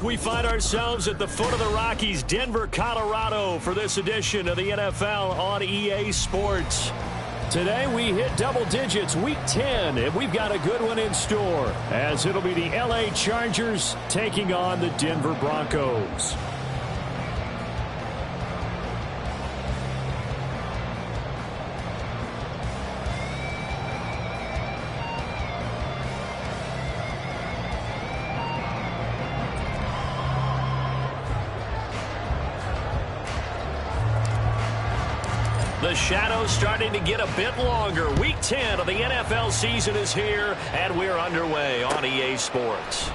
We find ourselves at the foot of the Rockies, Denver, Colorado, for this edition of the NFL on EA Sports. Today we hit double digits, Week 10, and we've got a good one in store, as it'll be the LA Chargers taking on the Denver Broncos. The shadow's starting to get a bit longer. Week 10 of the NFL season is here, and we're underway on EA Sports.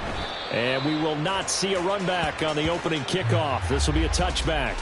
And we will not see a run back on the opening kickoff. This will be a touchback.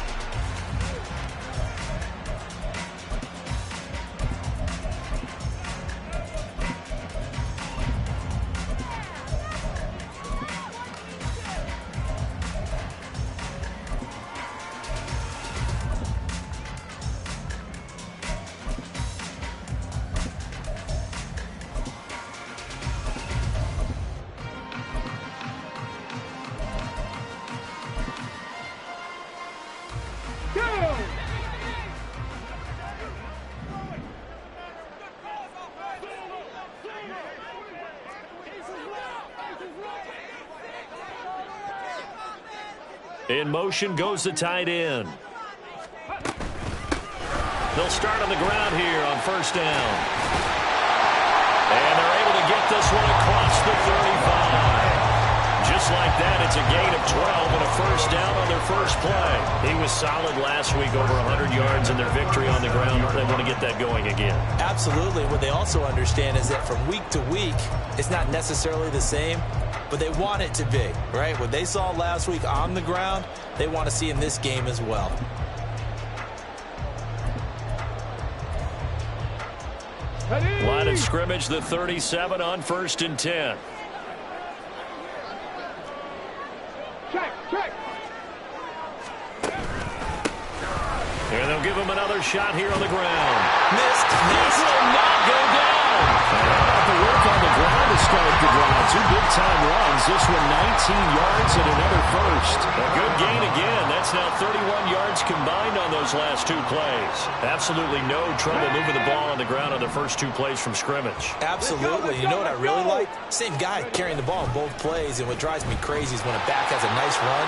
In motion goes the tight end. They'll start on the ground here on first down. And they're able to get this one across the 35. Just like that, it's a gain of 12 and a first down on their first play. He was solid last week, over 100 yards in their victory on the ground. They want to get that going again. Absolutely. What they also understand is that from week to week, it's not necessarily the same, but they want it to be, right? What they saw last week on the ground, they want to see in this game as well. Line of scrimmage, the 37 on 1st and 10. Check. And they'll give him another shot here on the ground. Missed. This will not go down. And how about the work on the ground to start the drive? 2 big-time runs. This one 19 yards and another first. A good gain again. That's now 31 yards combined on those last 2 plays. Absolutely no trouble moving the ball on the ground on the first 2 plays from scrimmage. Absolutely. You know what I really like? Same guy carrying the ball in both plays, and what drives me crazy is when a back has a nice run,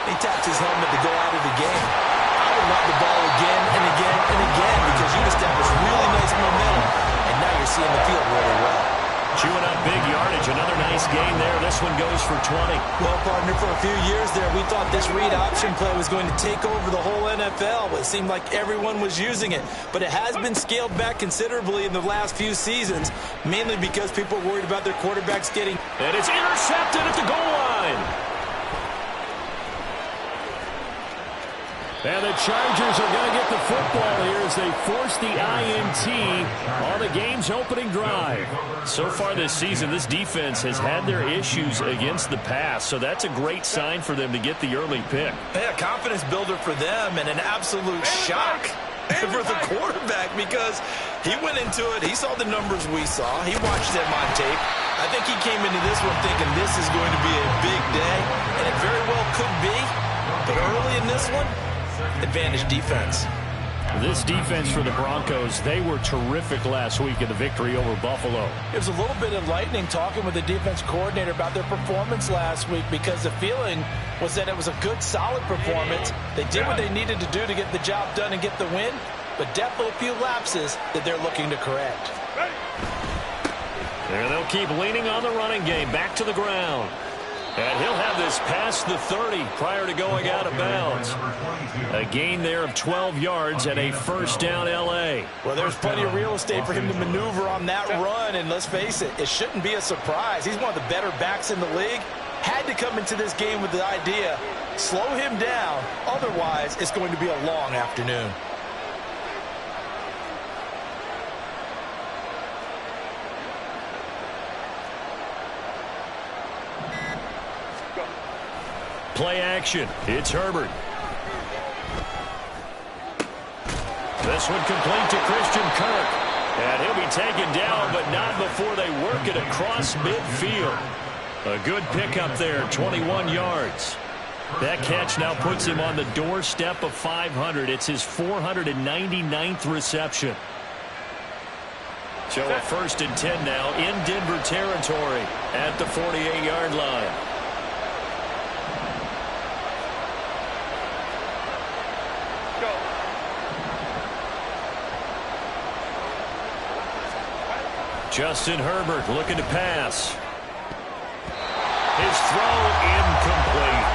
he taps his helmet to go out of the game. I would run the ball again and again and again because you establish really nice momentum, and now you're seeing the field really well. Chewing up big yardage. Another nice gain there. This one goes for 20. Well, partner, for a few years there, we thought this read option play was going to take over the whole NFL. It seemed like everyone was using it. But it has been scaled back considerably in the last few seasons, mainly because people are worried about their quarterbacks getting... And it's intercepted at the goal line. And the Chargers are going to get the football here as they force the INT on the game's opening drive. So far this season, this defense has had their issues against the pass, so that's a great sign for them to get the early pick. Yeah, confidence builder for them and an absolute shock for the quarterback because he went into it. He saw the numbers we saw. He watched them on tape. I think he came into this one thinking this is going to be a big day, and it very well could be. But early in this one, advantage defense. This defense for the Broncos, they were terrific last week in the victory over Buffalo. It was a little bit enlightening talking with the defense coordinator about their performance last week because the feeling was that it was a good, solid performance. They did what they needed to do to get the job done and get the win, but definitely a few lapses that they're looking to correct. And they'll keep leaning on the running game. Back to the ground. And he'll have this past the 30 prior to going out of bounds. A gain there of 12 yards and a first down L.A. Well, there's plenty of real estate for him to maneuver on that run, and let's face it, it shouldn't be a surprise. He's one of the better backs in the league. Had to come into this game with the idea, slow him down, otherwise it's going to be a long afternoon. Play action. It's Herbert. This one complete to Christian Kirk. And he'll be taken down, but not before they work it across midfield. A good pickup there, 21 yards. That catch now puts him on the doorstep of 500. It's his 499th reception. So a 1st and 10 now in Denver territory at the 48-yard line. Justin Herbert looking to pass. His throw incomplete.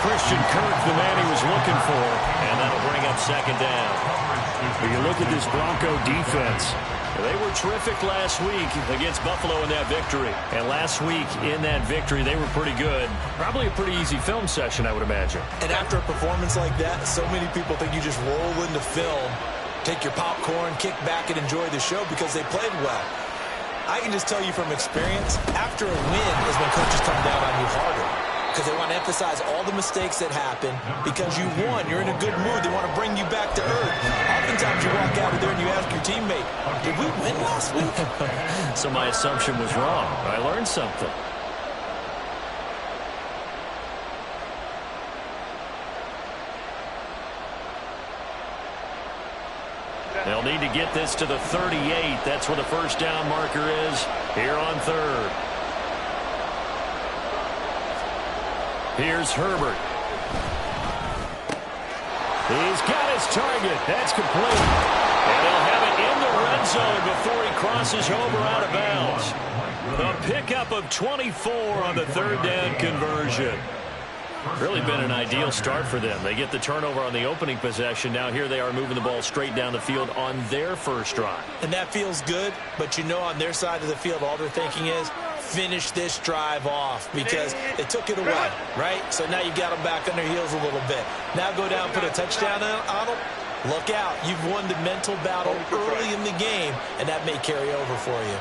Christian Kirk, the man he was looking for, and that'll bring up 2nd down. When you look at this Bronco defense, they were terrific last week against Buffalo in that victory. And last week in that victory, they were pretty good. Probably a pretty easy film session, I would imagine. And after a performance like that, so many people think you just roll into film, take your popcorn, kick back, and enjoy the show because they played well. I can just tell you from experience, after a win is when coaches come down on you harder because they want to emphasize all the mistakes that happen. Because you won, you're in a good mood. They want to bring you back to earth. Oftentimes you walk out of there and you ask your teammate, did we win last week? So my assumption was wrong. I learned something. They'll need to get this to the 38. That's where the 1st down marker is here on 3rd. Here's Herbert. He's got his target. That's complete. And he'll have it in the red zone before he crosses over out of bounds. The pickup of 24 on the 3rd down conversion. Really been an ideal start for them. They get the turnover on the opening possession. Now here they are moving the ball straight down the field on their 1st drive. And that feels good, but you know on their side of the field all they're thinking is finish this drive off because they took it away, right? So now you got them back on their heels a little bit. Now go down, put a touchdown on them. Look out. You've won the mental battle early in the game, and that may carry over for you.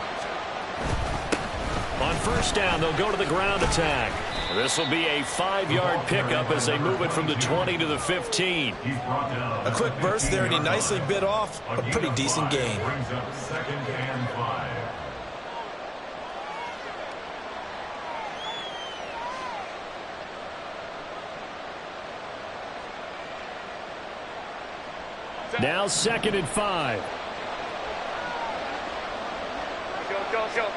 On 1st down, they'll go to the ground attack. This will be a 5-yard pickup as they move it from the 20 to the 15. A quick burst there, and he nicely bit off a pretty decent gain. Now 2nd and 5. Go.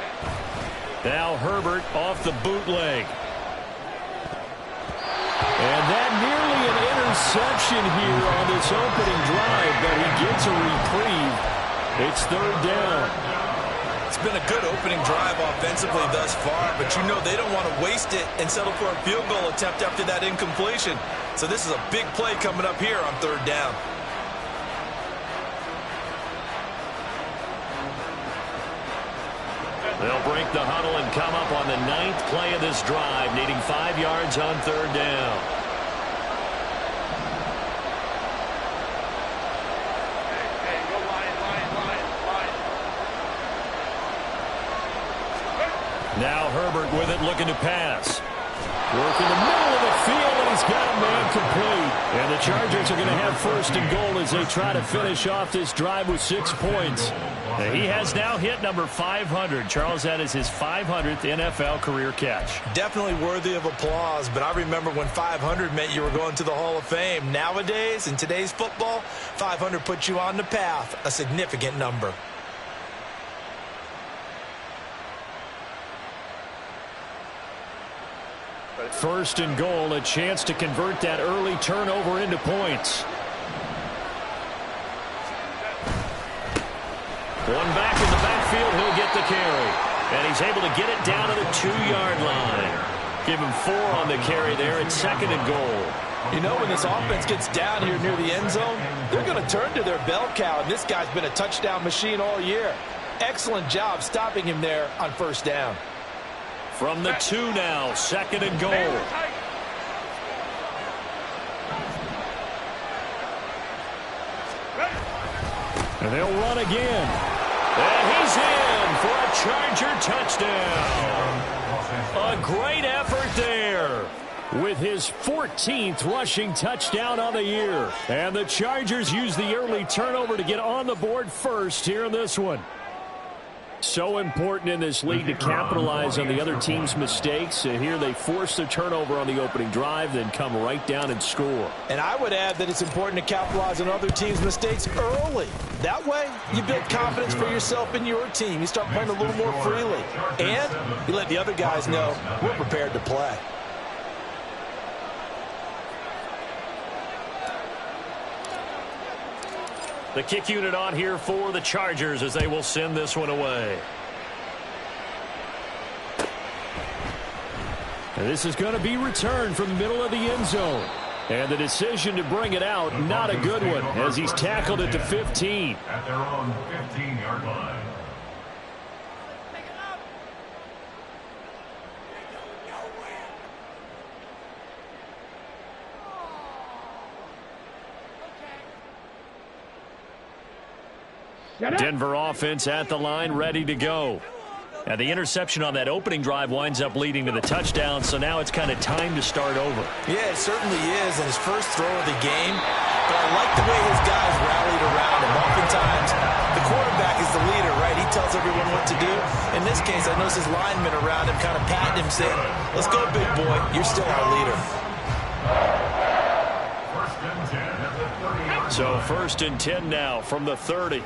Now Herbert off the bootleg. And that nearly an interception here on this opening drive, but he gets a reprieve. It's 3rd down. It's been a good opening drive offensively thus far, but you know they don't want to waste it and settle for a field goal attempt after that incompletion. So this is a big play coming up here on 3rd down. They'll break the huddle and come up on the 9th play of this drive, needing 5 yards on 3rd down. Hey, go line. Now Herbert with it, looking to pass. Work in the middle of the field, and he's got a man complete. And the Chargers are going to have 1st and goal as they try to finish off this drive with 6 points. He has now hit number 500. Charles, that is his 500th NFL career catch. Definitely worthy of applause, but I remember when 500 meant you were going to the Hall of Fame. Nowadays, in today's football, 500 puts you on the path, a significant number. First and goal, a chance to convert that early turnover into points. One back in the backfield, he'll get the carry. And he's able to get it down to the 2-yard line. Give him 4 on the carry there at 2nd and goal. You know, when this offense gets down here near the end zone, they're going to turn to their bell cow, and this guy's been a touchdown machine all year. Excellent job stopping him there on 1st down. From the 2 now, 2nd and goal. And they'll run again. And he's in for a Charger touchdown. A great effort there with his 14th rushing touchdown on the year. And the Chargers use the early turnover to get on the board first here in this one. So important in this league to capitalize on the other team's mistakes. And here they force the turnover on the opening drive, then come right down and score. And I would add that it's important to capitalize on other teams' mistakes early. That way, you build confidence for yourself and your team. You start playing a little more freely. And you let the other guys know we're prepared to play. The kick unit on here for the Chargers as they will send this one away. And this is going to be returned from the middle of the end zone. And the decision to bring it out, not a good one, as he's tackled it to 15. At their own 15-yard line. Denver offense at the line, ready to go. And the interception on that opening drive winds up leading to the touchdown, so now it's kind of time to start over. Yeah, it certainly is, and his first throw of the game. But I like the way his guys rallied around him. Oftentimes, the quarterback is the leader, right? He tells everyone what to do. In this case, I noticed his linemen around him kind of patting him, saying, let's go, big boy. You're still our leader. So 1st and 10 now from the 30.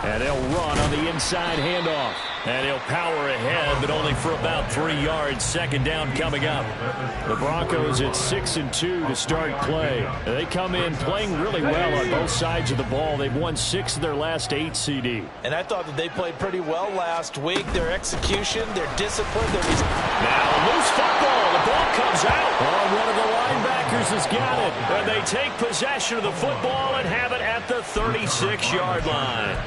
And they'll run on the inside handoff. And he'll power ahead, but only for about 3 yards. 2nd down coming up. The Broncos at 6-2 to start play. They come in playing really well on both sides of the ball. They've won 6 of their last 8, CD. And I thought that they played pretty well last week. Their execution, their discipline, their... Now loose football. The ball comes out. Oh, one of the linebackers has got it. And they take possession of the football and have it at the 36-yard line.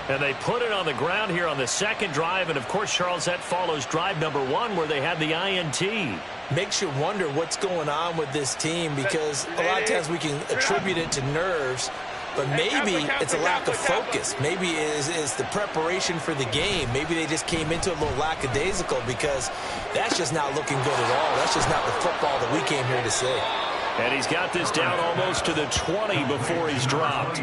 And they put it on the ground here on the 2nd drive. And, of course, Charles, that follows drive number 1 where they had the INT. Makes you wonder what's going on with this team, because a lot of times we can attribute it to nerves, but maybe it's a lack of focus. Maybe it is the preparation for the game. Maybe they just came into a little lackadaisical, because that's just not looking good at all. That's just not the football that we came here to see. And he's got this down almost to the 20 before he's dropped.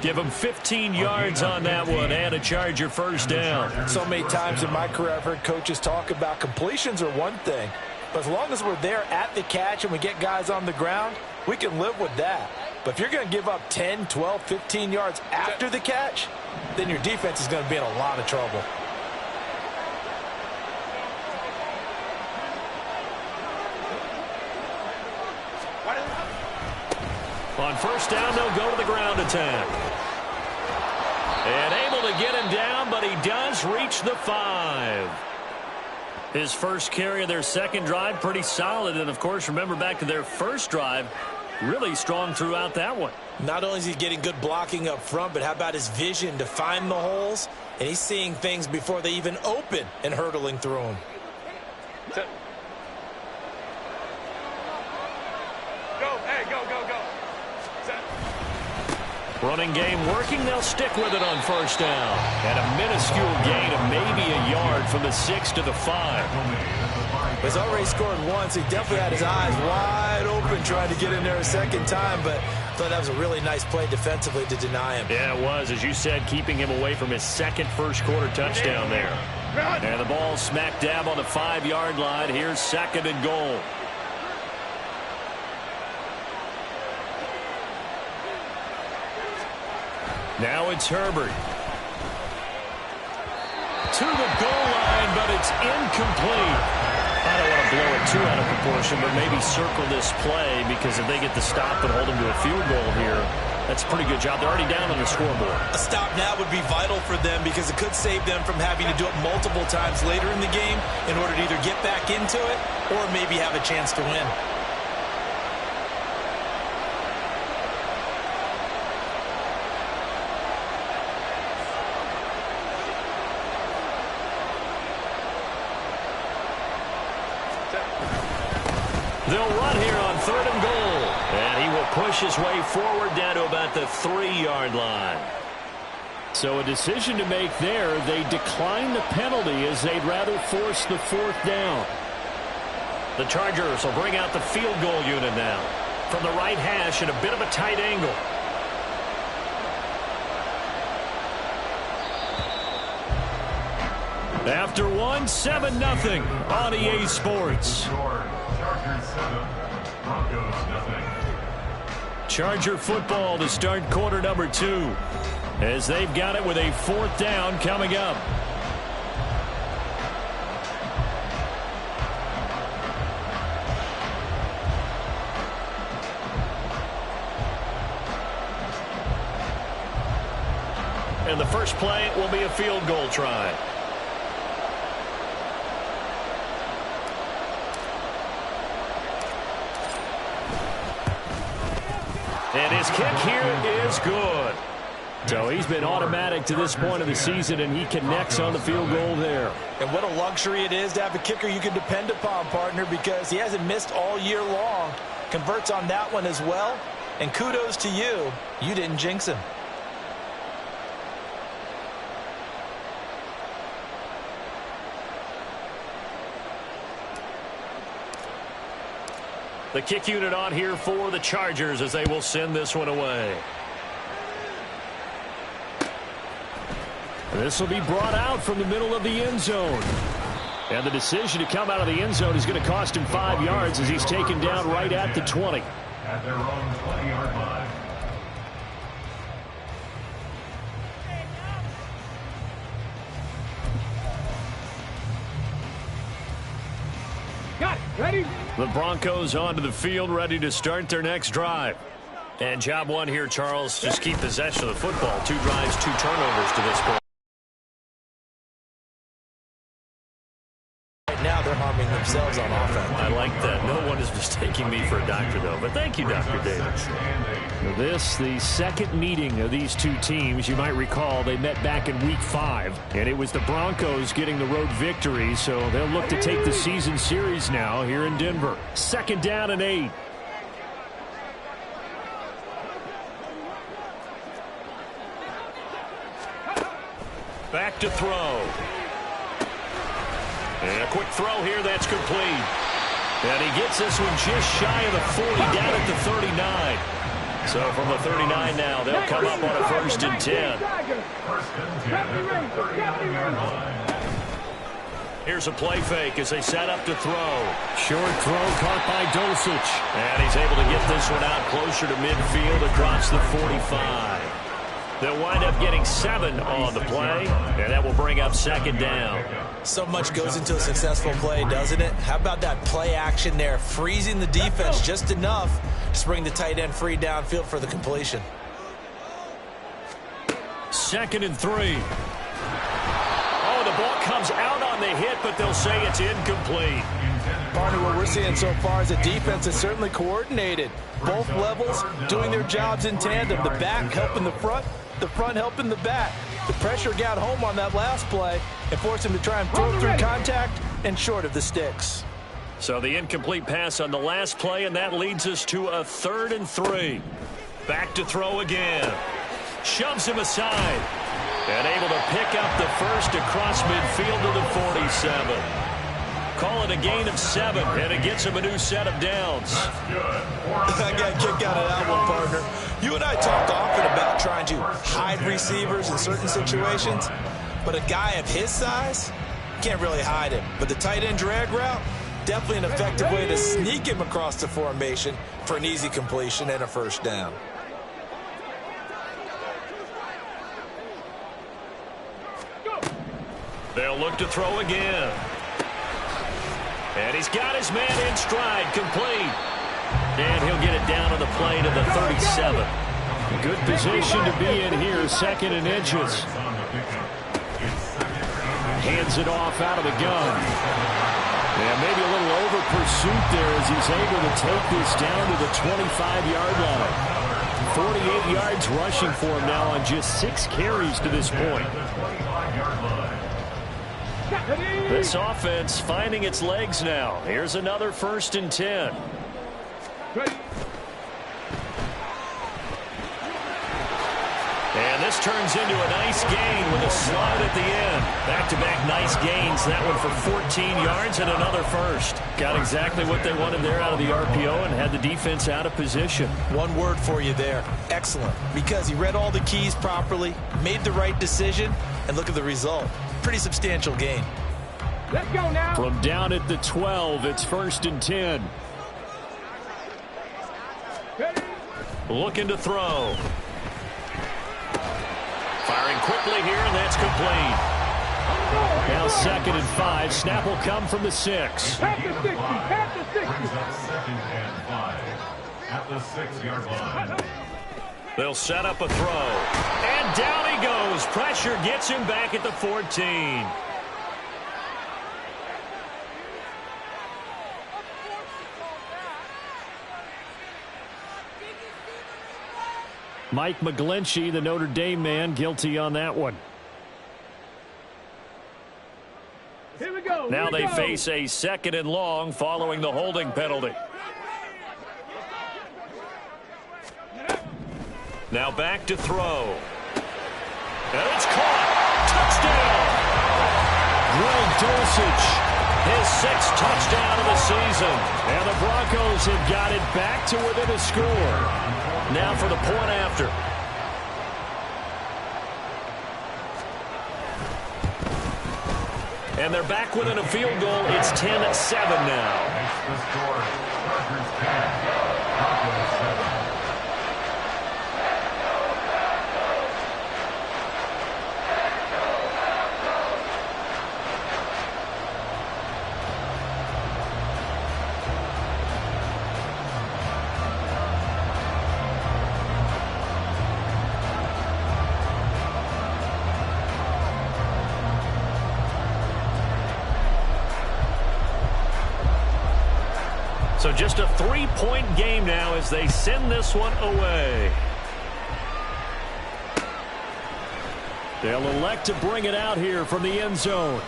Give him 15 yards on that one and a Charger 1st down. So many times in my career I've heard coaches talk about completions are one thing, but as long as we're there at the catch and we get guys on the ground, we can live with that. But if you're going to give up 10, 12, 15 yards after the catch, then your defense is going to be in a lot of trouble. On 1st down, they'll go to the ground attack. And able to get him down, but he does reach the 5. His first carry of their 2nd drive, pretty solid. And, of course, remember back to their 1st drive, really strong throughout that one. Not only is he getting good blocking up front, but how about his vision to find the holes? And he's seeing things before they even open and hurdling through them. Go, hey, go, go, go. Running game working. They'll stick with it on 1st down. And a minuscule gain of maybe a yard from the 6 to the 5. He's already scored once. He definitely had his eyes wide open trying to get in there a 2nd time, but I thought that was a really nice play defensively to deny him. Yeah, it was, as you said, keeping him away from his 2nd first-quarter touchdown there. And the ball smack dab on the 5-yard line. Here's 2nd and goal. Now it's Herbert. To the goal line, but it's incomplete. I don't want to blow it too out of proportion, but maybe circle this play, because if they get the stop and hold them to a field goal here, that's a pretty good job. They're already down on the scoreboard. A stop now would be vital for them, because it could save them from having to do it multiple times later in the game in order to either get back into it or maybe have a chance to win. They'll run here on 3rd and goal. And he will push his way forward down to about the 3-yard line. So a decision to make there. They decline the penalty as they'd rather force the 4th down. The Chargers will bring out the field goal unit now. From the right hash at a bit of a tight angle. After one, 7-0 on EA Sports. Chargers 7, Broncos 0. Charger football to start quarter number 2, as they've got it with a 4th down coming up. And the first play will be a field goal try. And his kick here is good. So he's been automatic to this point of the season, and he connects on the field goal there. And what a luxury it is to have a kicker you can depend upon, partner, because he hasn't missed all year long. Converts on that one as well. And kudos to you. You didn't jinx him. The kick unit on here for the Chargers as they will send this one away. This will be brought out from the middle of the end zone. And the decision to come out of the end zone is going to cost him 5 yards as he's taken down right at the 20. At their own 20-yard line. Got it. Ready? The Broncos onto the field, ready to start their next drive. And job one here, Charles, just keep possession of the football. 2 drives, 2 turnovers to this point. Right now they're harming themselves on offense. I like that. No one is mistaking me for a doctor, though. But thank you, Dr. Davis. This, the second meeting of these two teams. You might recall they met back in Week 5, and it was the Broncos getting the road victory, so they'll look to take the season series now here in Denver. 2nd down and 8. Back to throw. And a quick throw here, that's complete. And he gets this one just shy of the 40, down at the 39. So from the 39 now, they'll come up on a 1st and 10. First and 10 at the 39-yard line. Here's a play fake as they set up to throw. Short throw caught by Dulcich. And he's able to get this one out closer to midfield across the 45. They'll wind up getting 7 on the play, and that will bring up 2nd down. So much goes into a successful play, doesn't it? How about that play action there, freezing the defense just enough to bring the tight end free downfield for the completion. 2nd and 3. Oh, the ball comes out on the hit, but they'll say it's incomplete. Partner, what we're seeing so far is the defense is certainly coordinated. Both levels doing their jobs in tandem. The back helping the front helping the back. The pressure got home on that last play and forced him to try and throw through contact and short of the sticks. So the incomplete pass on the last play, and that leads us to a 3rd and 3. Back to throw again. Shoves him aside. And able to pick up the first across midfield to the 47. Call it a gain of 7, and it gets him a new set of downs. I got a kick out of that one, partner. You and I talk often about trying to hide receivers in certain situations, but a guy of his size can't really hide him. But the tight end drag route, definitely an effective way to sneak him across the formation for an easy completion and a 1st down. They'll look to throw again. And he's got his man in stride, complete. And he'll get it down on the play to the 37. Good position to be in here, 2nd and inches. Hands it off out of the gun. And maybe a little over pursuit there as he's able to take this down to the 25-yard line. 48 yards rushing for him now on just 6 carries to this point. This offense finding its legs now. Here's another 1st and 10. And this turns into a nice gain with a slide at the end. Back-to-back nice gains. That one for 14 yards and another 1st. Got exactly what they wanted there out of the RPO and had the defense out of position. One word for you there. Excellent. Because he read all the keys properly, made the right decision, and look at the result. Pretty substantial gain. Let's go now. From down at the 12, it's 1st and 10. Ready? Looking to throw. Firing quickly here, and that's complete. Now 2nd and 5. Snap will come from the 6. At the 60. At the 60. Brings up 2nd and 5 at the 6-yard line. They'll set up a throw. And down he goes. Pressure gets him back at the 14. Mike McGlinchey, the Notre Dame man, guilty on that one. Here we go. Now they face a 2nd and long following the holding penalty. Now back to throw. And it's caught. Touchdown. Greg Dulcich, his 6th touchdown of the season. And the Broncos have got it back to within a score. Now for the point after. And they're back within a field goal. It's 10-7 now. Makes the score. Chargers 10, Broncos 7. So just a 3-point game now as they send this one away. They'll elect to bring it out here from the end zone.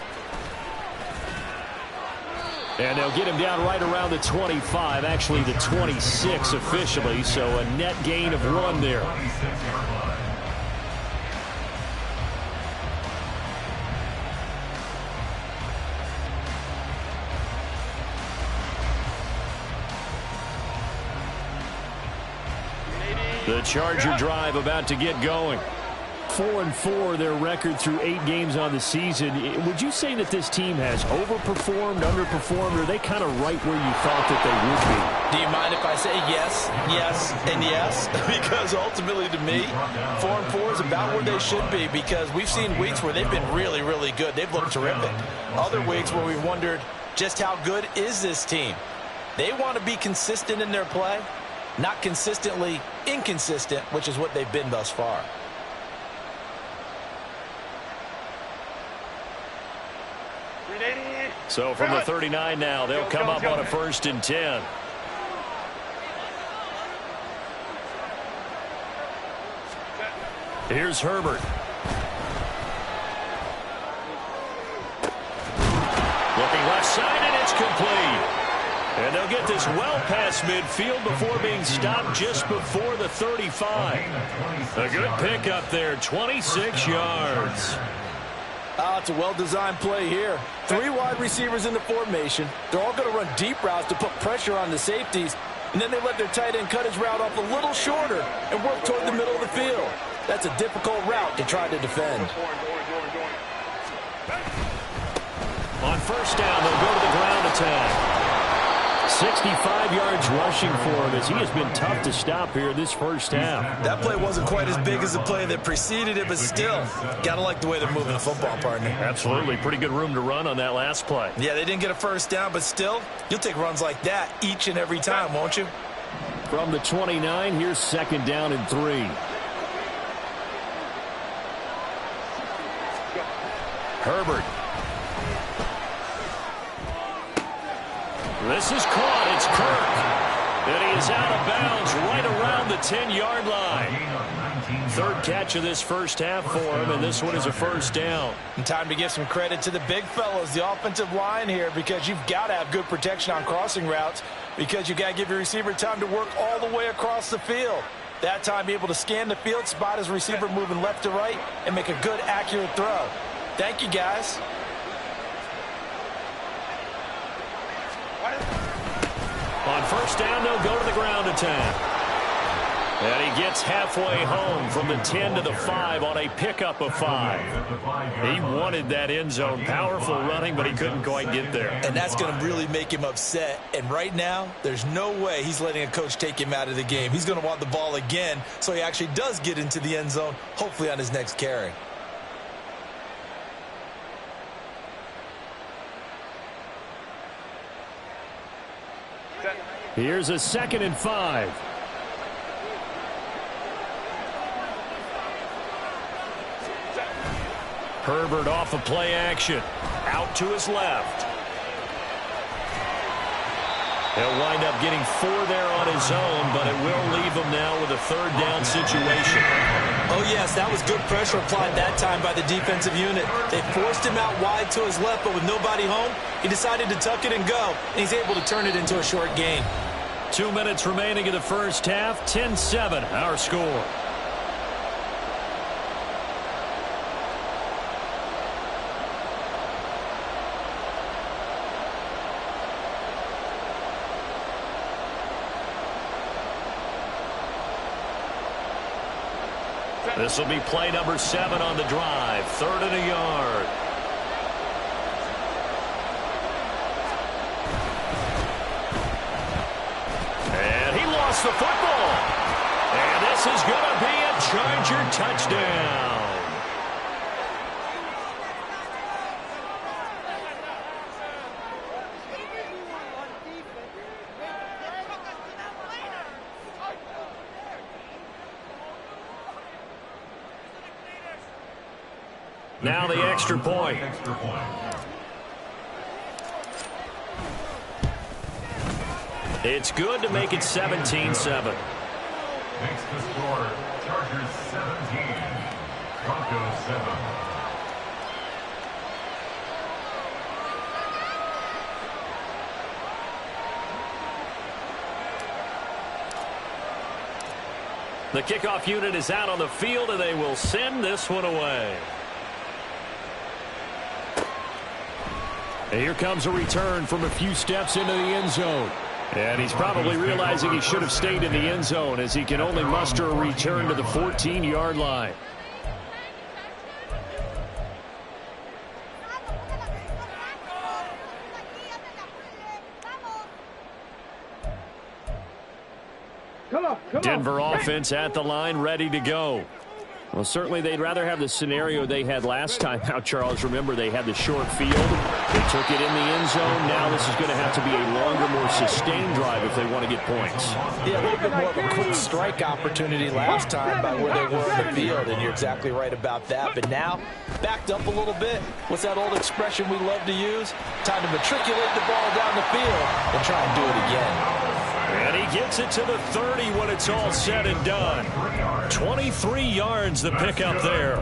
And they'll get him down right around the 25, actually the 26 officially, so a net gain of 1 there. 26-yard line. The Charger drive about to get going. 4-4 their record through 8 games on the season. Would you say that this team has overperformed, underperformed, or are they kind of right where you thought that they would be? Do you mind if I say yes, yes, and yes? Because ultimately to me, 4-4 is about where they should be, because we've seen weeks where they've been really, really good. They've looked terrific. Other weeks where we wondered just how good is this team. They want to be consistent in their play, not consistently inconsistent, which is what they've been thus far. So from the 39 now, they'll come up on a 1st and 10. Here's Herbert. Looking left side, and it's complete. And they'll get this well past midfield before being stopped just before the 35. A good pickup there, 26 yards. It's a well-designed play here. 3 wide receivers in the formation. They're all going to run deep routes to put pressure on the safeties. And then they let their tight end cut his route off a little shorter and work toward the middle of the field. That's a difficult route to try to defend. On 1st down, they'll go to the ground attack. 65 yards rushing for him as he has been tough to stop here this first half. That play wasn't quite as big as the play that preceded it, but still, got to like the way they're moving the football, partner. Absolutely. Pretty good room to run on that last play. Yeah, they didn't get a 1st down, but still, you'll take runs like that each and every time, won't you? From the 29, here's 2nd down and 3. Herbert. This is caught. It's Kirk. And he is out of bounds right around the 10-yard line. 3rd catch of this first half for him, and this one is a 1st down. And time to give some credit to the big fellas, the offensive line here, because you've got to have good protection on crossing routes, because you've got to give your receiver time to work all the way across the field. That time, be able to scan the field, spot his receiver moving left to right, and make a good, accurate throw. Thank you, guys. On 1st down, they'll go to the ground attack. And he gets halfway home from the 10 to the 5 on a pickup of 5. He wanted that end zone. Powerful running, but he couldn't quite get there. And that's going to really make him upset. And right now, there's no way he's letting a coach take him out of the game. He's going to want the ball again, so he actually does get into the end zone, hopefully on his next carry. Here's a 2nd and 5. Herbert off of play action. Out to his left. He'll wind up getting 4 there on his own, but it will leave him now with a 3rd down situation. Oh, yes, that was good pressure applied that time by the defensive unit. They forced him out wide to his left, but with nobody home, he decided to tuck it and go, and he's able to turn it into a short gain. 2 minutes remaining in the first half. 10-7, our score. This will be play number 7 on the drive. 3rd and a yard. And he lost the football. And this is going to be a Charger touchdown. Now the extra point. It's good to make it 17-7. Makes the score Chargers 17, Broncos 7. The kickoff unit is out on the field, and they will send this one away. And here comes a return from a few steps into the end zone. And he's probably realizing he should have stayed in the end zone as he can only muster a return to the 14-yard line. Denver offense at the line, ready to go. Well, certainly they'd rather have the scenario they had last time out, Charles. Remember, they had the short field. They took it in the end zone. Now this is going to have to be a longer, more sustained drive if they want to get points. Yeah, a little bit more of a quick strike opportunity last time by where they were on the field, and you're exactly right about that. But now, backed up a little bit. What's that old expression we love to use? Time to matriculate the ball down the field and try and do it again. And he gets it to the 30 when it's all said and done. 23 yards the pickup there.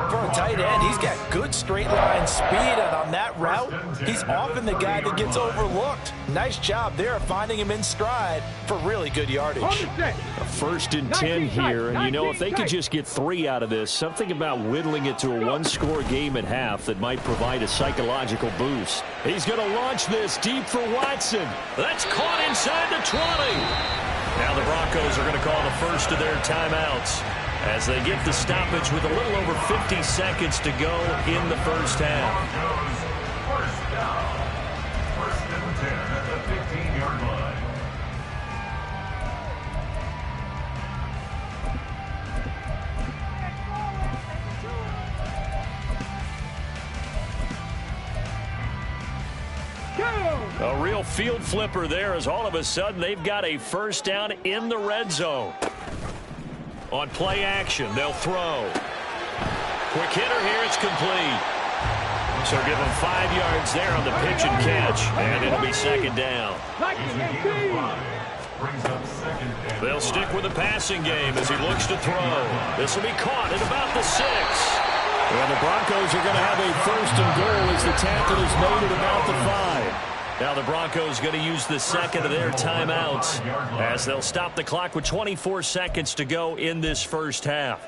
For a tight end, he's got good straight line speed, and on that route, he's often the guy that gets overlooked. Nice job there finding him in stride for really good yardage. A 1st and 10 here, and you know, if they could just get 3 out of this, something about whittling it to a 1-score game at half that might provide a psychological boost. He's going to launch this deep for Watson. That's caught inside the 20. Now the Broncos are going to call the first of their timeouts as they get the stoppage with a little over 50 seconds to go in the first half. First down. 1st and 10 at the 15-yard line. A real field flipper there as all of a sudden they've got a 1st down in the red zone. On play action, they'll throw. Quick hitter here, it's complete. So give them 5 yards there on the pitch and catch, and it'll be 2nd down. They'll stick with the passing game as he looks to throw. This will be caught at about the 6. And the Broncos are going to have a 1st and goal as the tackle is made at about the 5. Now the Broncos going to use the 2nd of their timeouts as they'll stop the clock with 24 seconds to go in this first half.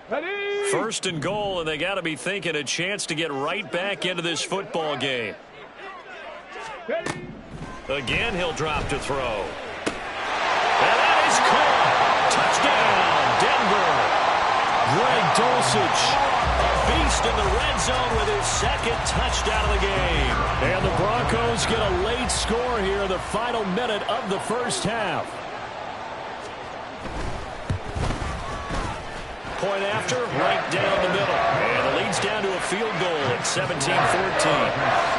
Ready? first and goal, and they got to be thinking a chance to get right back into this football game. Again, he'll drop to throw. And that is caught. Touchdown, Denver. Greg Dulcich, a beast in the red zone with his second touchdown of the game. And the Broncos get a late score here in the final minute of the first half. Point after, right down the middle. And it leads down to a field goal at 17-14.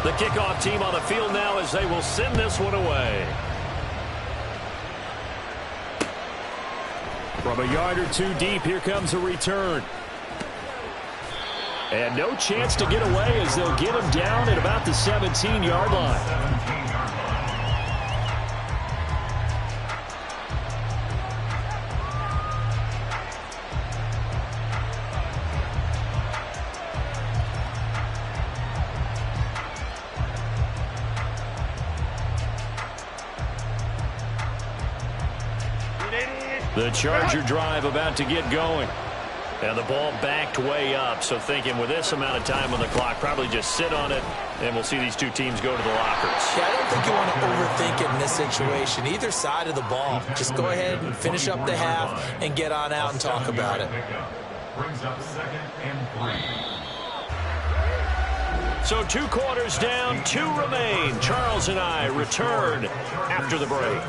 The kickoff team on the field now as they will send this one away. From a yard or two deep, here comes a return. And no chance to get away as they'll get him down at about the 17-yard line. The Charger drive about to get going. And the ball backed way up, so thinking with this amount of time on the clock, probably just sit on it, and we'll see these two teams go to the lockers. Yeah, I don't think you want to overthink it in this situation. Either side of the ball. Just go ahead and finish up the half and get on out and talk about it. Brings up 2nd and 3. So 2 quarters down, 2 remain. Charles and I return after the break.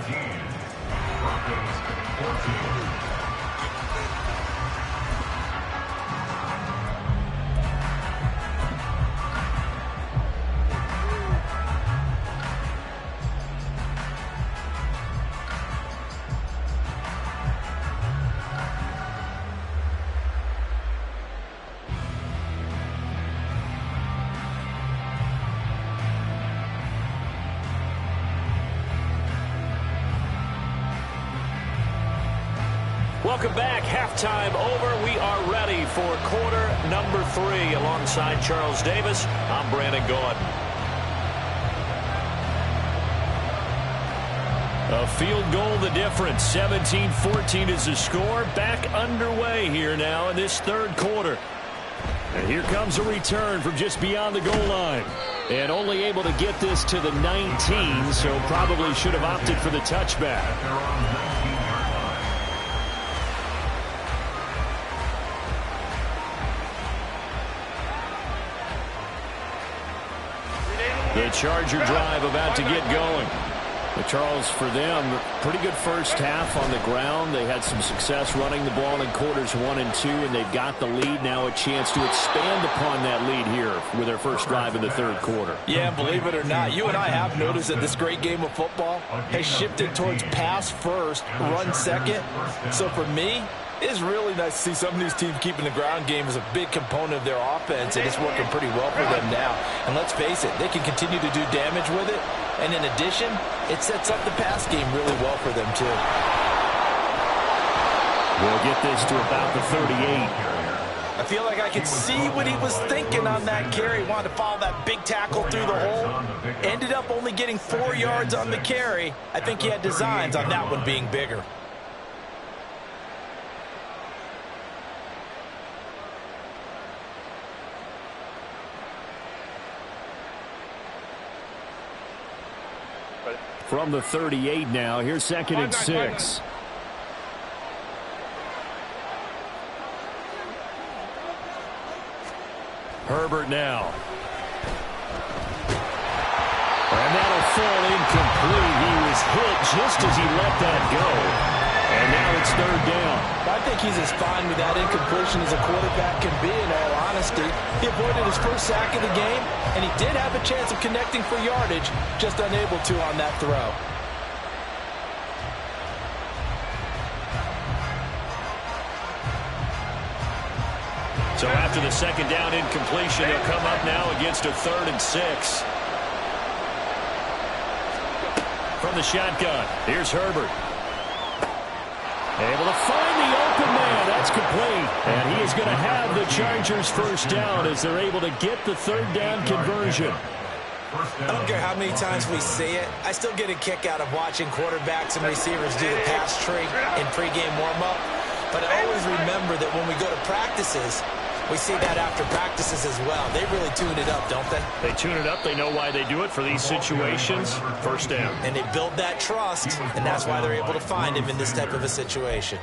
Welcome back. Halftime over. We are ready for quarter number 3. Alongside Charles Davis, I'm Brandon Gordon. A field goal the difference. 17-14 is the score. Back underway here now in this third quarter. And here comes a return from just beyond the goal line. And only able to get this to the 19, so probably should have opted for the touchback. The Charger drive about to get going. But Charles, for them, pretty good first half on the ground. They had some success running the ball in quarters 1 and 2, and they've got the lead now, a chance to expand upon that lead here with their first drive in the third quarter. Yeah, believe it or not, you and I have noticed that this great game of football has shifted towards pass first, run second. So for me, it's really nice to see some of these teams keeping the ground game as a big component of their offense, and it's working pretty well for them now. And let's face it, they can continue to do damage with it. And in addition, it sets up the pass game really well for them, too. We'll get this to about the 38. I feel like I could see what he was thinking on that carry. Wanted to follow that big tackle through the hole. Ended up only getting 4 yards on the carry. I think he had designs on that one being bigger. From the 38 now, here's 2nd and 6. Herbert now. And that'll fall incomplete. He was hit just as he let that go. And now it's 3rd down. I think he's as fine with that incompletion as a quarterback can be, in all honesty. He avoided his first sack of the game, and he did have a chance of connecting for yardage, just unable to on that throw. So after the 2nd down incompletion, they'll come up now against a 3rd and 6. from the shotgun. Here's Herbert. Able to find the open man. That's complete. And he is going to have the Chargers first down as they're able to get the third down conversion. I don't care how many times we see it. I still get a kick out of watching quarterbacks and receivers do the pass tree in pregame warm-up. But I always remember that when we go to practices, we see that after practices as well. They really tune it up, don't they? They tune it up. They know why they do it for these situations. First down. And they build that trust, and that's why they're able to find him in this type of a situation.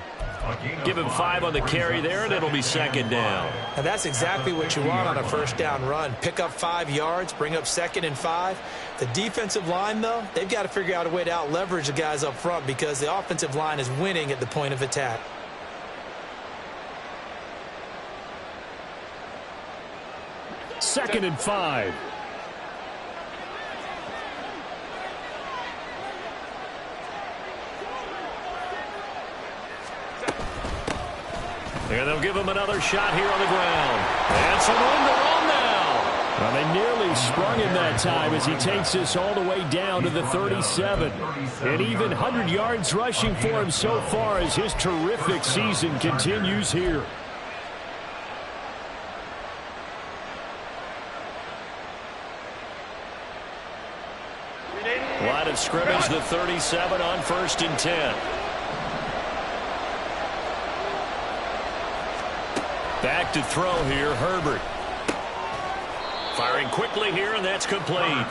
Give him 5 on the carry there, and it'll be second down. And that's exactly what you want on a first down run. Pick up 5 yards, bring up 2nd and 5. The defensive line, though, they've got to figure out a way to out-leverage the guys up front because the offensive line is winning at the point of attack. Second and 5. And they'll give him another shot here on the ground. And some room to run now. Well, they nearly sprung him that time as he takes this all the way down to the 37. And even 100 yards rushing for him so far as his terrific season continues here. Line of scrimmage, the 37 on 1st and 10. Back to throw here, Herbert. Firing quickly here, and that's complete.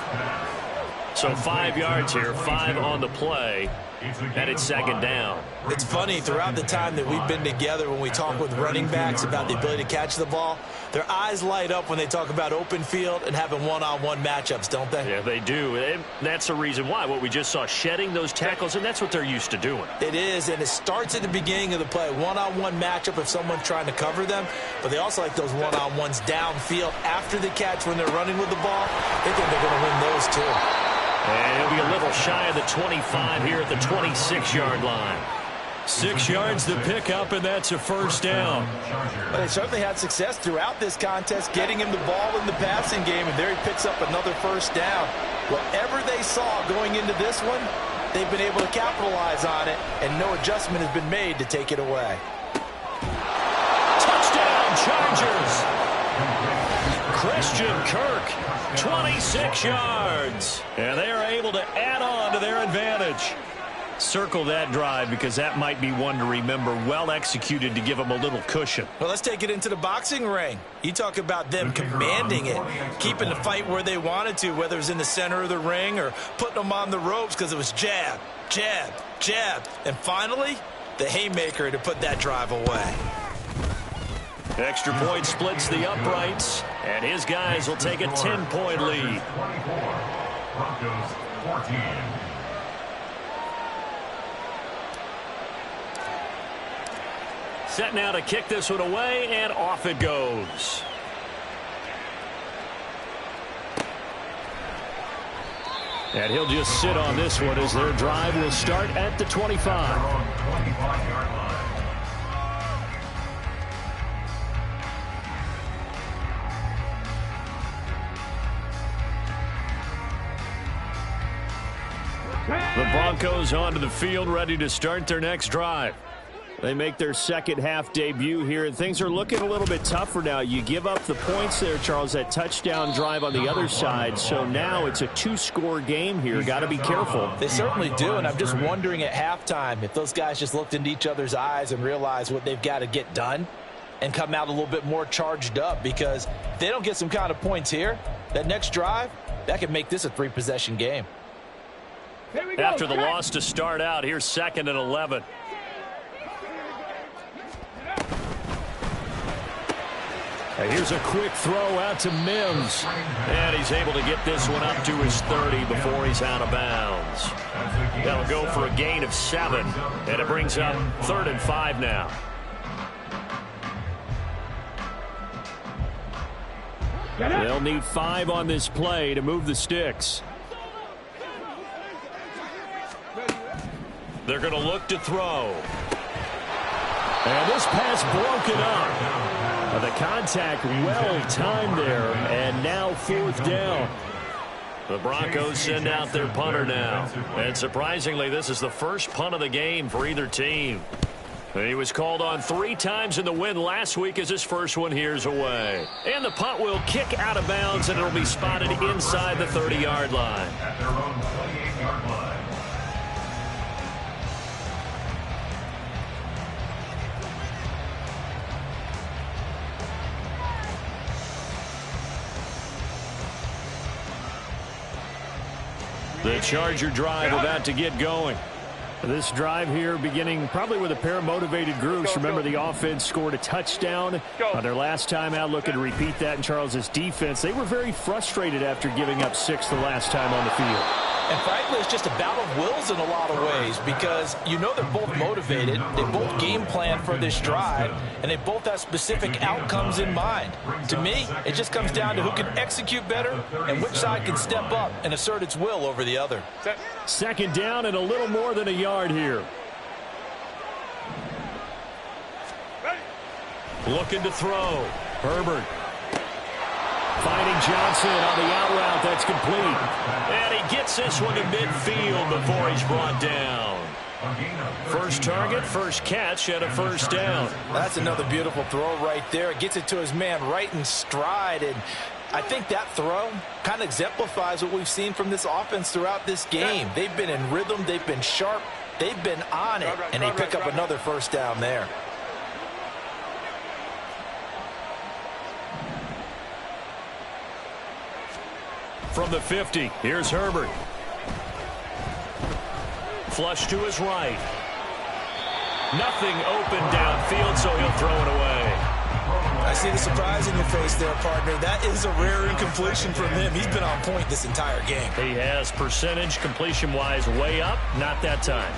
So 5 yards here, 5 on the play, and it's second down. It's funny, throughout the time that we've been together, when we talk with running backs about the ability to catch the ball, their eyes light up when they talk about open field and having one-on-one matchups, don't they? Yeah, they do. And that's the reason why. What we just saw, shedding those tackles, and that's what they're used to doing. It is, and it starts at the beginning of the play. One-on-one matchup if someone's trying to cover them, but they also like those one-on-ones downfield after the catch when they're running with the ball. They think they're going to win those too. And he'll be a little shy of the 25 here at the 26-yard line. 6 yards to pick up, and that's a first down. But they certainly had success throughout this contest, getting him the ball in the passing game, and there he picks up another first down. Whatever they saw going into this one, they've been able to capitalize on it, and no adjustment has been made to take it away. Touchdown, Chargers! Christian Kirk, 26 yards. And they are able to add on to their advantage. Circle that drive because that might be one to remember. Well executed to give them a little cushion. Well, let's take it into the boxing ring. You talk about them commanding it, keeping the fight where they wanted to, whether it was in the center of the ring or putting them on the ropes because it was jab, jab, jab. And finally, the haymaker to put that drive away. Extra point splits the uprights, and his guys will take a 10-point lead. Broncos 14. Set now to kick this one away, and off it goes. And he'll just sit on this one as their drive will start at the 25. The Broncos onto the field, ready to start their next drive. They make their second half debut here, and things are looking a little bit tougher now. You give up the points there, Charles, that touchdown drive on the other side. So now it's a 2-score game here. Got to be careful. They certainly do, and I'm just wondering at halftime if those guys just looked into each other's eyes and realized what they've got to get done and come out a little bit more charged up, because if they don't get some kind of points here, that next drive, that could make this a 3-possession game. After the loss to start out, here's 2nd and 11. And here's a quick throw out to Mims. And he's able to get this one up to his 30 before he's out of bounds. That'll go for a gain of 7. And it brings up 3rd and 5 now. They'll need 5 on this play to move the sticks. They're going to look to throw. And this pass broken up. The contact well timed there, and now 4th down. The Broncos send out their punter now. And surprisingly, this is the first punt of the game for either team. He was called on 3 times in the win last week as his first one here's away. And the punt will kick out of bounds, and it'll be spotted inside the 30-yard line. At their own 28-yard line. The Charger drive about to get going. This drive here beginning probably with a pair of motivated groups. Remember, the offense scored a touchdown on their last time out. Looking to repeat that in Charles's defense. They were very frustrated after giving up 6 the last time on the field. And frankly, it's just a battle of wills in a lot of ways because you know they're both motivated. They both game plan for this drive, and they both have specific outcomes in mind. To me, it just comes down to who can execute better and which side can step up and assert its will over the other. Second down and a little more than a yard here. Looking to throw. Herbert. Finding Johnson on the out route. That's complete. And he gets this one to midfield before he's brought down. First target, first catch, and a first down. That's another beautiful throw right there. It gets it to his man right in stride. And I think that throw kind of exemplifies what we've seen from this offense throughout this game. They've been in rhythm. They've been sharp. They've been on it. And they pick up another first down there. From the 50, here's Herbert. Flush to his right. Nothing open downfield, so he'll throw it away. I see the surprise in your face there, partner. That is a rare incompletion from him. He's been on point this entire game. He has percentage completion-wise way up, not that time.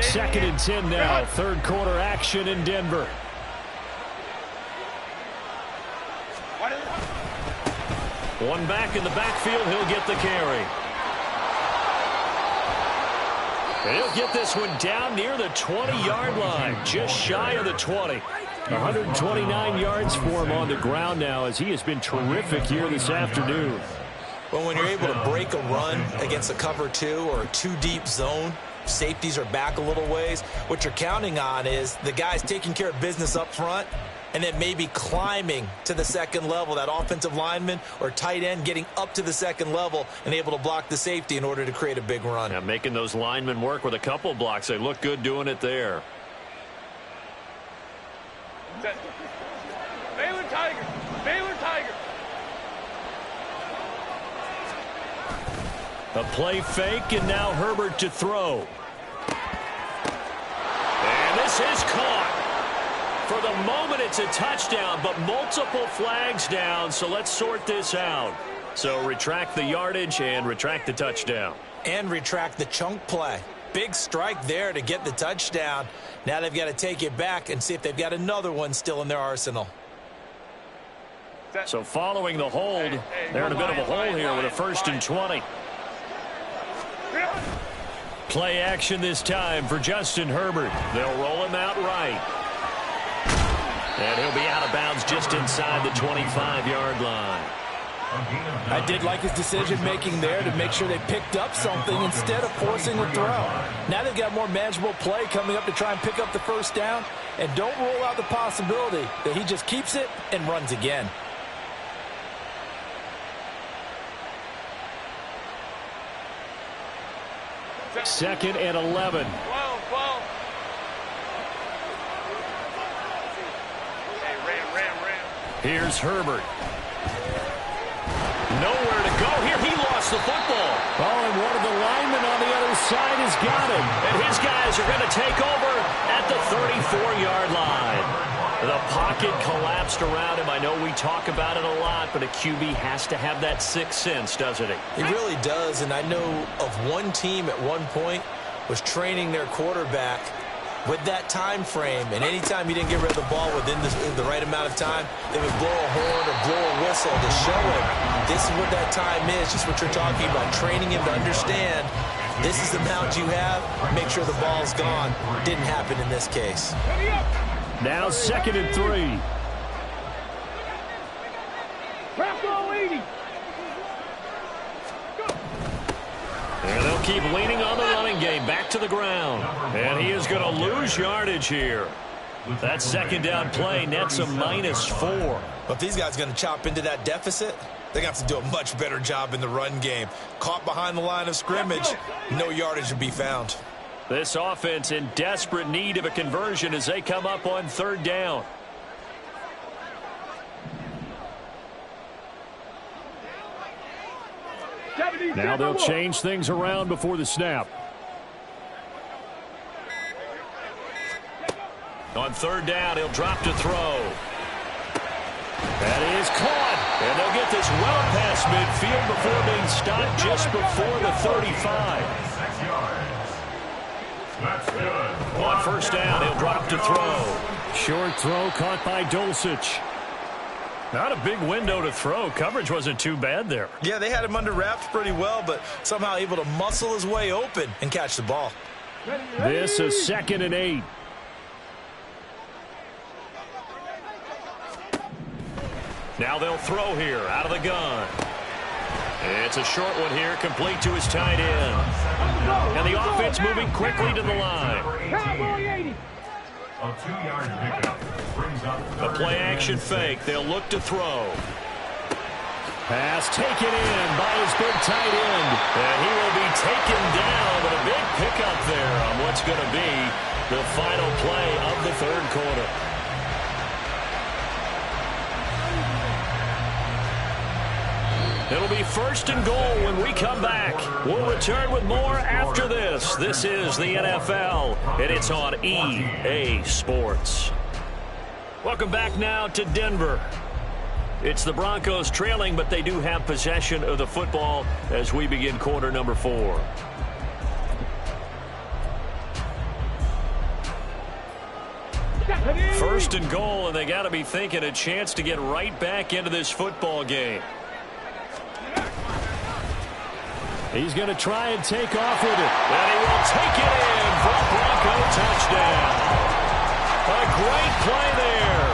Second and 10 now, third quarter action in Denver. One back in the backfield, he'll get the carry. He'll get this one down near the 20-yard line, just shy of the 20. 129 yards for him on the ground now as he has been terrific here this afternoon. Well, when you're able to break a run against a cover 2 or a 2-deep zone, safeties are back a little ways. What you're counting on is the guys taking care of business up front and then maybe climbing to the second level, that offensive lineman or tight end getting up to the second level and able to block the safety in order to create a big run. Now making those linemen work with a couple blocks. They look good doing it there. Baylor Tiger. Baylor Tiger. A play fake, and now Herbert to throw. And this is caught. For the moment, it's a touchdown, but multiple flags down, so let's sort this out. So retract the yardage and retract the touchdown. And retract the chunk play. Big strike there to get the touchdown. Now they've got to take it back and see if they've got another one still in their arsenal. So following the hold, they're in a bit of a hole here with a 1st and 20. Play action this time for Justin Herbert. They'll roll him out right. And he'll be out of bounds just inside the 25-yard line. I did like his decision-making there to make sure they picked up something instead of forcing a throw. Now they've got more manageable play coming up to try and pick up the first down. And don't rule out the possibility that he just keeps it and runs again. Second and 11. 12. Hey, ram. Here's Herbert. Nowhere to go here. He lost the football. Oh, and one of the linemen on the other side has got him. And his guys are going to take over at the 34-yard line. The pocket collapsed around him. I know we talk about it a lot, but a QB has to have that sixth sense, doesn't he? He really does, and I know of one team at one point was training their quarterback with that time frame, and anytime you didn't get rid of the ball within the right amount of time, they would blow a horn or blow a whistle to show him this is what that time is, just what you're talking about, training him to understand this is the amount you have, make sure the ball's gone. Didn't happen in this case. Now 2nd and 3. Trap ball 80. And they'll keep leaning on the running game. Back to the ground. And he is going to lose yardage here. That 2nd down play nets a -4. But if these guys are going to chop into that deficit, they're going to have to do a much better job in the run game. Caught behind the line of scrimmage, no yardage to be found. This offense in desperate need of a conversion as they come up on 3rd down. Now they'll change things around before the snap. On 3rd down, he'll drop to throw. That is caught. And they'll get this well past midfield before being stopped just before the 35. 6 yards. That's good. On 1st down, he'll drop to throw. Short throw caught by Dulcich. Not a big window to throw. Coverage wasn't too bad there. Yeah, they had him under wraps pretty well, but somehow able to muscle his way open and catch the ball. This is 2nd and 8. Now they'll throw here out of the gun. It's a short one here, complete to his tight end. And the offense moving quickly to the line. A 2-yard pickup brings up A play-action fake. They'll look to throw. Pass taken in by his big tight end. And he will be taken down, but a big pickup there on what's going to be the final play of the 3rd quarter. It'll be 1st and goal when we come back. We'll return with more after this. This is the NFL, and it's on EA Sports. Welcome back now to Denver. It's the Broncos trailing, but they do have possession of the football as we begin quarter number 4. First and goal, and they got to be thinking a chance to get right back into this football game. He's going to try and take off with it. And he will take it in for a Bronco touchdown. A great play there.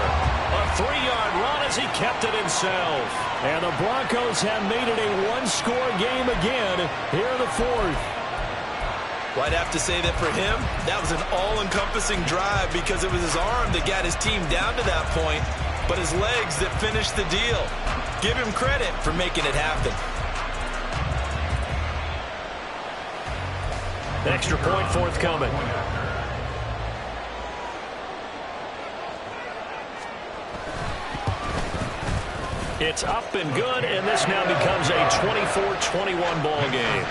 A 3-yard run as he kept it himself. And the Broncos have made it a 1-score game again here in the 4th. Well, I'd have to say that for him, that was an all-encompassing drive because it was his arm that got his team down to that point, but his legs that finished the deal. Give him credit for making it happen. Extra point forthcoming. It's up and good, and this now becomes a 24-21 ball game.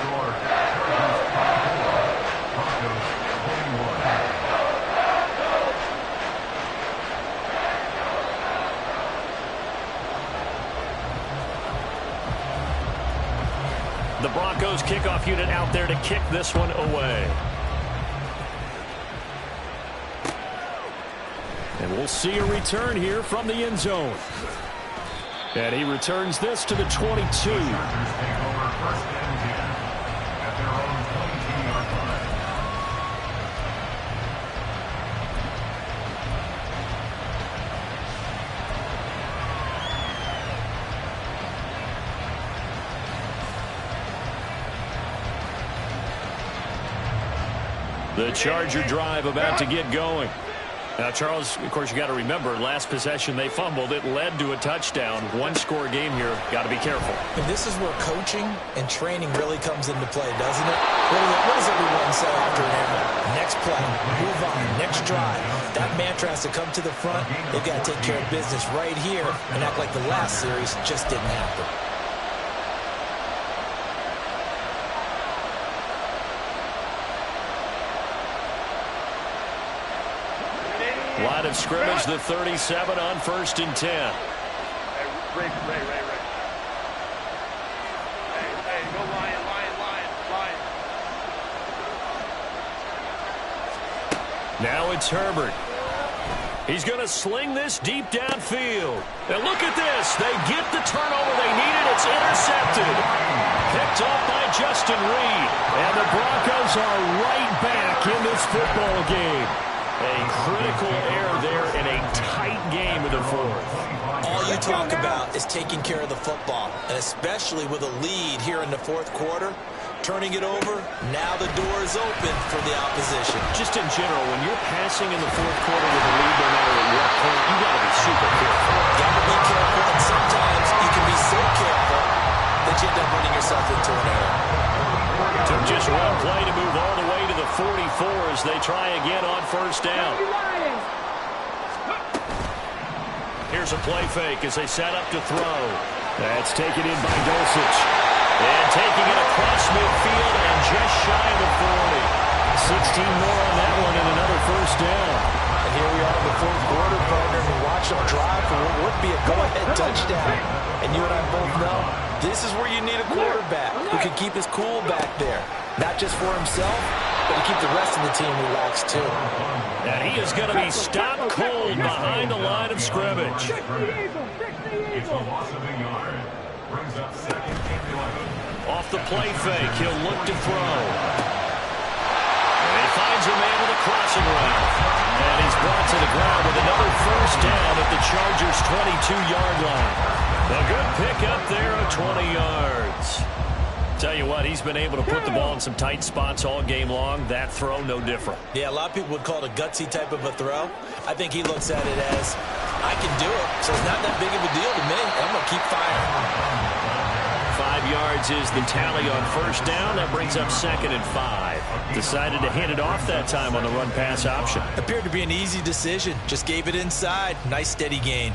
The Broncos kickoff unit out there to kick this one away. And we'll see a return here from the end zone. And he returns this to the 22. The Charger drive about to get going. Now, Charles, of course, you got to remember, last possession they fumbled. It led to a touchdown. 1-score game here. Got to be careful. And this is where coaching and training really comes into play, doesn't it? What does everyone say after an error? Next play, move on, next drive. That mantra has to come to the front. They've got to take care of business right here and act like the last series just didn't happen. Line of scrimmage, the 37 on 1st and 10. Hey, Ray. Hey, go Lion. Now it's Herbert. He's going to sling this deep downfield. And look at this. They get the turnover they needed. It's intercepted. Picked up by Justin Reed. And the Broncos are right back in this football game. A critical error there in a tight game in the fourth. All you talk about is taking care of the football, and especially with a lead here in the fourth quarter. Turning it over, now the door is open for the opposition. Just in general, when you're passing in the fourth quarter with a lead, no matter at what point, you got to be super careful. Got to be careful, and sometimes you can be so careful that you end up running yourself into an error. Took just one play to move all the way to the 44 as they try again on first down. Here's a play fake as they set up to throw. That's taken in by Dulcich. And taking it across midfield and just shy of the 40. 16 more on that one and another first down. And here we are in the fourth quarter, partner, and watch them drive for what would be a go-ahead touchdown. And you and I both know this is where you need a quarterback who can keep his cool back there. Not just for himself, but to keep the rest of the team relaxed too. And he is going to be stopped cold behind the line of scrimmage. It's a loss of a yard. Brings up second and 11. Off the play fake, he'll look to throw. And he finds a man with a crossing route. And he's brought to the ground with another first down at the Chargers' 22-yard line. A good pickup there of 20 yards. Tell you what, he's been able to put the ball in some tight spots all game long. That throw, no different. Yeah, a lot of people would call it a gutsy type of a throw. I think he looks at it as, I can do it, so it's not that big of a deal to me. I'm going to keep firing. 5 yards is the tally on first down. That brings up 2nd and 5. Decided to hand it off that time on the run-pass option. Appeared to be an easy decision. Just gave it inside. Nice steady gain.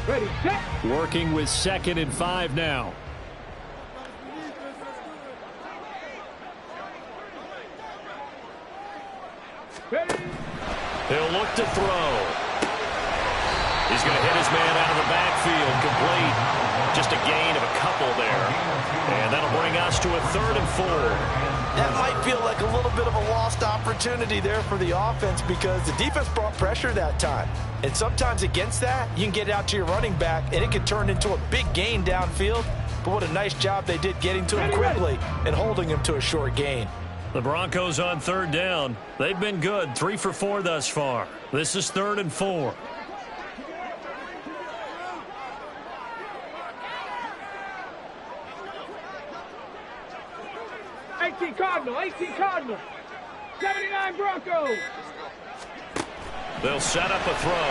Ready, set. Working with 2nd and 5 now. Ready. He'll look to throw. He's going to hit his man out of the backfield. Complete. Just a gain of a couple there. And that'll bring us to a 3rd and 4. That might feel like a little bit of a lost opportunity there for the offense because the defense brought pressure that time. And sometimes against that, you can get out to your running back, and it can turn into a big gain downfield. But what a nice job they did getting to him quickly and holding him to a short gain. The Broncos on 3rd down. They've been good. 3 for 4 thus far. This is 3rd and 4. 18 Cardinal, 18 Cardinal. 79 Broncos. They'll set up a throw.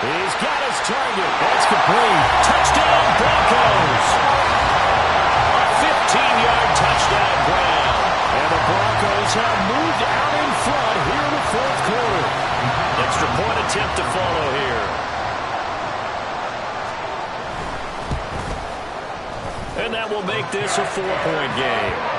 He's got his target. That's complete. Touchdown, Broncos. A 15-yard touchdown grab. And the Broncos have moved out in front here in the fourth quarter. Extra point attempt to follow here. And that will make this a 4-point game.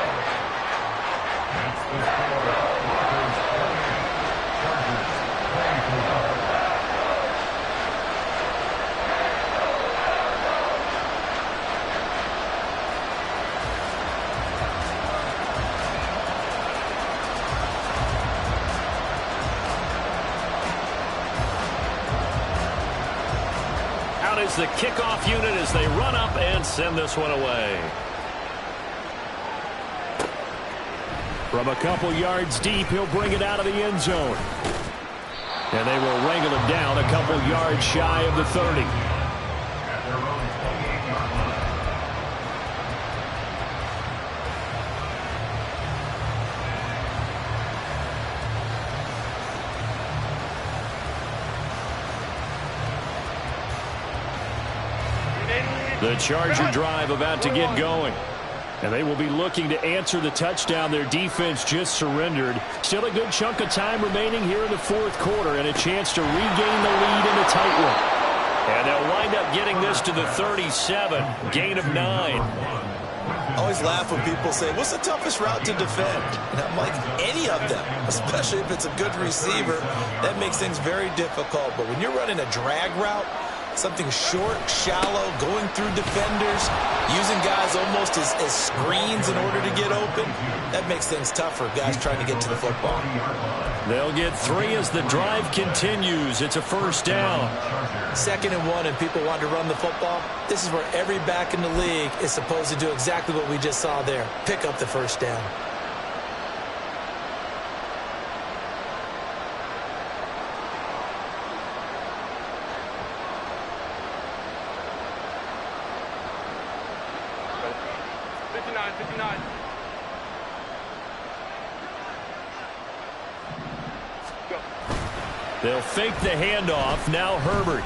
Is the kickoff unit as they run up and send this one away. From a couple yards deep, he'll bring it out of the end zone. And they will wrangle him down a couple yards shy of the 30. The Charger drive about to get going. And they will be looking to answer the touchdown their defense just surrendered. Still a good chunk of time remaining here in the fourth quarter and a chance to regain the lead in a tight one. And they'll wind up getting this to the 37, gain of 9. I always laugh when people say, what's the toughest route to defend? And I'm like, any of them, especially if it's a good receiver. That makes things very difficult. But when you're running a drag route, something short, shallow, going through defenders, using guys almost as screens in order to get open, that makes things tough for guys trying to get to the football. They'll get 3 as the drive continues. It's a first down. 2nd and 1, and people want to run the football. This is where every back in the league is supposed to do exactly what we just saw there. Pick up the first down. 59, 59. Go. They'll fake the handoff. Now Herbert.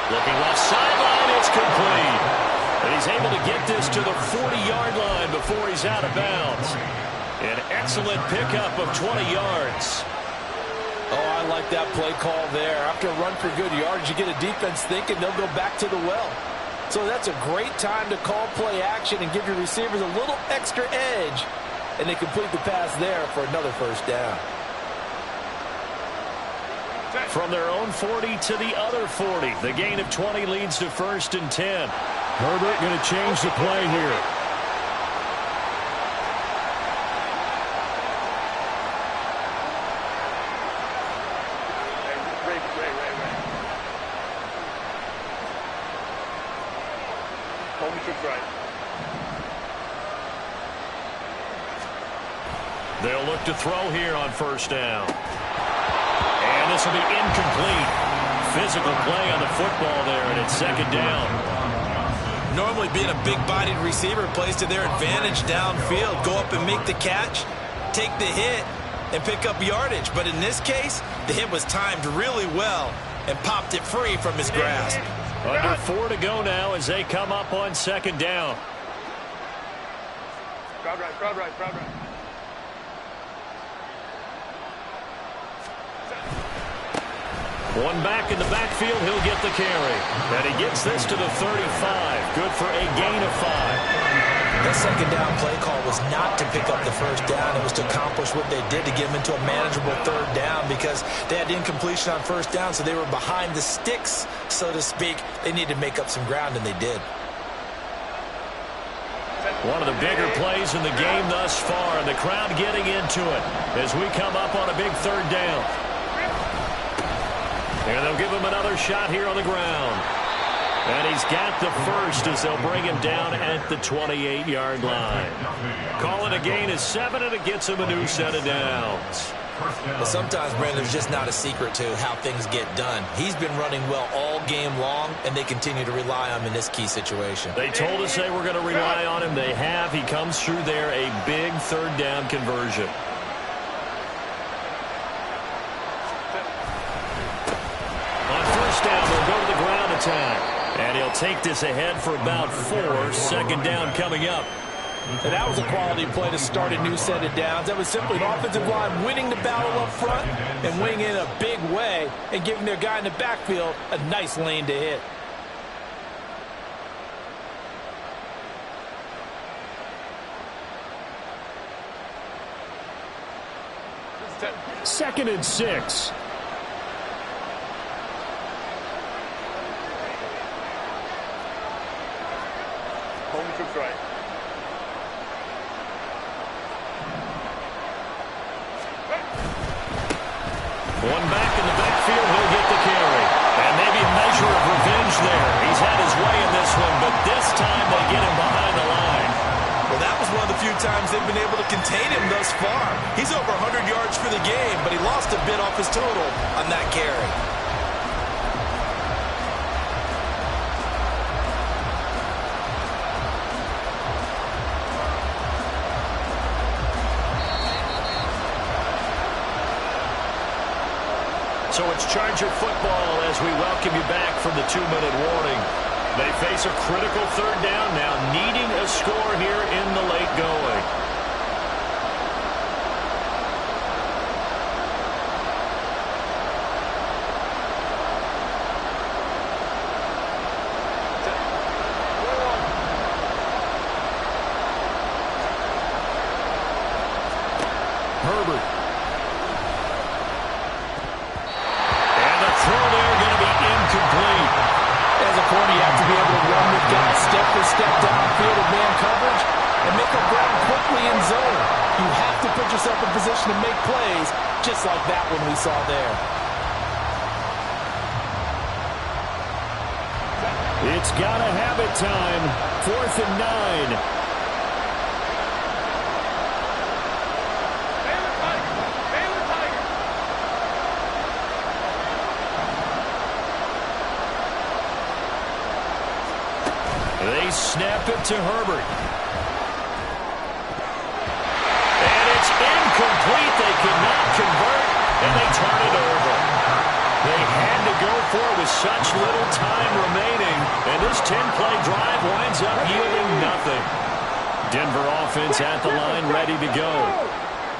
Looking left sideline. It's complete. And he's able to get this to the 40-yard line before he's out of bounds. An excellent pickup of 20 yards. Oh, I like that play call there. After a run for good yards, you get a defense thinking they'll go back to the well. So that's a great time to call play action and give your receivers a little extra edge. And they complete the pass there for another first down. From their own 40 to the other 40. The gain of 20 leads to 1st and 10. Herbert going to change the play here. Ray. Hold me to right. They'll look to throw here on 1st down. And this will be incomplete. Physical play on the football there, and it's 2nd down. Normally being a big-bodied receiver plays to their advantage downfield. Go up and make the catch, take the hit, and pick up yardage. But in this case, the hit was timed really well and popped it free from his grasp. Under 4 to go now as they come up on 2nd down. Crowd right. One back in the backfield, he'll get the carry. And he gets this to the 35. Good for a gain of 5. That 2nd down play call was not to pick up the 1st down. It was to accomplish what they did to get them into a manageable 3rd down because they had incompletion on 1st down, so they were behind the sticks, so to speak. They needed to make up some ground, and they did. One of the bigger plays in the game thus far, and the crowd getting into it as we come up on a big 3rd down. And they'll give him another shot here on the ground. And he's got the first as they'll bring him down at the 28-yard line. Call it a gain of 7, and it gets him a new set of downs. But sometimes, Brandon, there's just not a secret to how things get done. He's been running well all game long, and they continue to rely on him in this key situation. They told us they were going to rely on him. They have. He comes through there, a big 3rd down conversion. Down, they'll go to the ground attack. And he'll take this ahead for about 4. 2nd down coming up. And that was a quality play to start a new set of downs. That was simply an offensive line winning the battle up front and winning in a big way and giving their guy in the backfield a nice lane to hit. Second and 6. Hold me to right. One back in the backfield, he'll get the carry. And maybe a measure of revenge there. He's had his way in this one, but this time they get him behind the line. Well, that was one of the few times they've been able to contain him thus far. He's over 100 yards for the game, but he lost a bit off his total on that carry. So it's Charger football as we welcome you back from the 2-minute warning. They face a critical 3rd down now, needing a score here in the late going. Herbert. Incomplete. As a corner, you have to be able to run with guys step for step downfield of man coverage and make up ground quickly in zone. You have to put yourself in position to make plays, just like that one we saw there. It's got to have it time. 4th and 9. They snap it to Herbert. And it's incomplete. They could not convert, and they turn it over. They had to go for it with such little time remaining, and this 10-play drive winds up yielding nothing. Denver offense at the line, ready to go.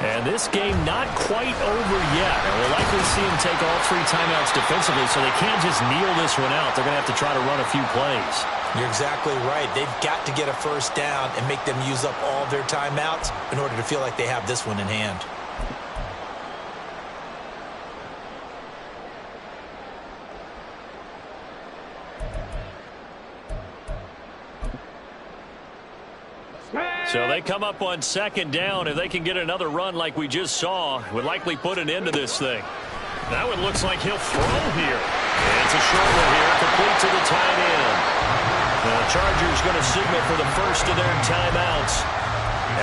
And this game not quite over yet. And we'll likely see them take all 3 timeouts defensively, so they can't just kneel this one out. They're going to have to try to run a few plays. You're exactly right. They've got to get a first down and make them use up all their timeouts in order to feel like they have this one in hand. So they come up on 2nd down. If they can get another run like we just saw, would likely put an end to this thing. That one looks like he'll throw here. And it's a short one here, complete to the tight end. The Chargers going to signal for the first of their timeouts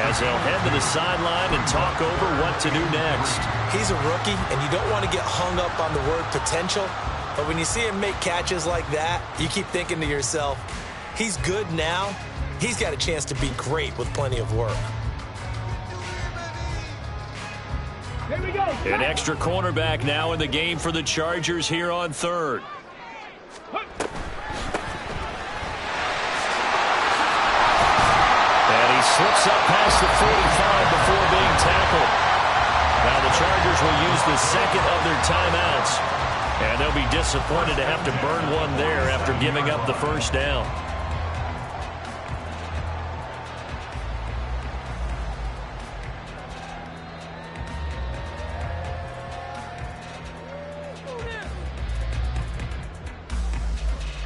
as they'll head to the sideline and talk over what to do next. He's a rookie, and you don't want to get hung up on the word potential. But when you see him make catches like that, you keep thinking to yourself, he's good now. He's got a chance to be great with plenty of work. Here we go. An extra cornerback now in the game for the Chargers here on 3rd. And he slips up past the 45 before being tackled. Now the Chargers will use the 2nd of their timeouts. And they'll be disappointed to have to burn one there after giving up the first down.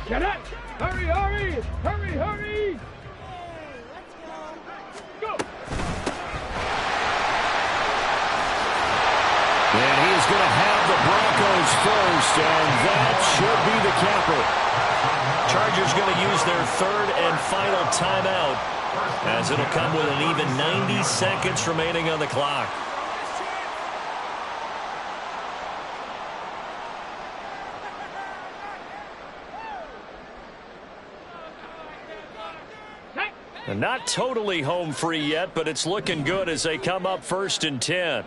Get it! Hurry, hurry! Hurry, hurry! Go! And he is going to have the Broncos first, and that should be the capper. Chargers going to use their 3rd and final timeout, as it'll come with an even 90 seconds remaining on the clock. And not totally home free yet, but it's looking good as they come up 1st and 10.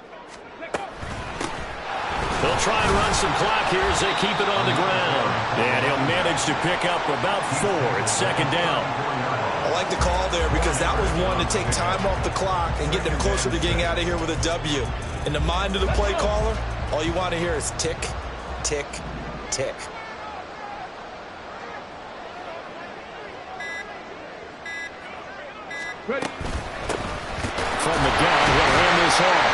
They'll try and run some clock here as they keep it on the ground. And he'll manage to pick up about 4. It's 2nd down. I like the call there because that was one to take time off the clock and get them closer to getting out of here with a W. In the mind of the play caller, all you want to hear is tick, tick, tick. Ready? From the gun, he'll hand this off.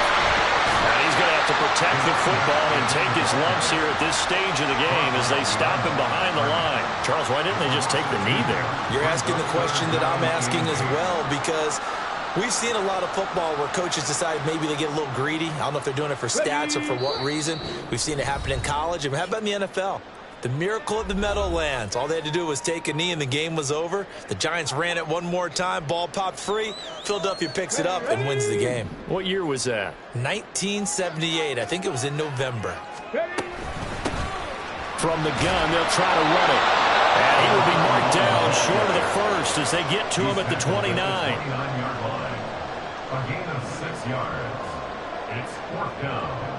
And he's going to have to protect the football and take his lumps here at this stage of the game as they stop him behind the line. Charles, why didn't they just take the knee there? You're asking the question that I'm asking as well, because we've seen a lot of football where coaches decide maybe they get a little greedy. I don't know if they're doing it for stats or for what reason. We've seen it happen in college. And how about in the NFL? The miracle of the Meadowlands. All they had to do was take a knee and the game was over. The Giants ran it one more time. Ball popped free. Philadelphia picks it up and wins the game. What year was that? 1978. I think it was in November. From the gun, they'll try to run it. And he will be marked down short of the first as they get to him at the 29. 29-yard line. A gain of 6 yards. It's 4th down.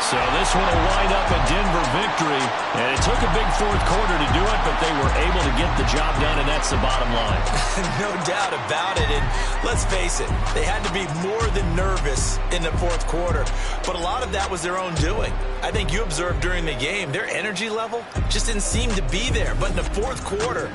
So this one will wind up a Denver victory. And it took a big 4th quarter to do it, but they were able to get the job done, and that's the bottom line. No doubt about it. And let's face it, they had to be more than nervous in the 4th quarter. But a lot of that was their own doing. I think you observed during the game, their energy level just didn't seem to be there. But in the 4th quarter,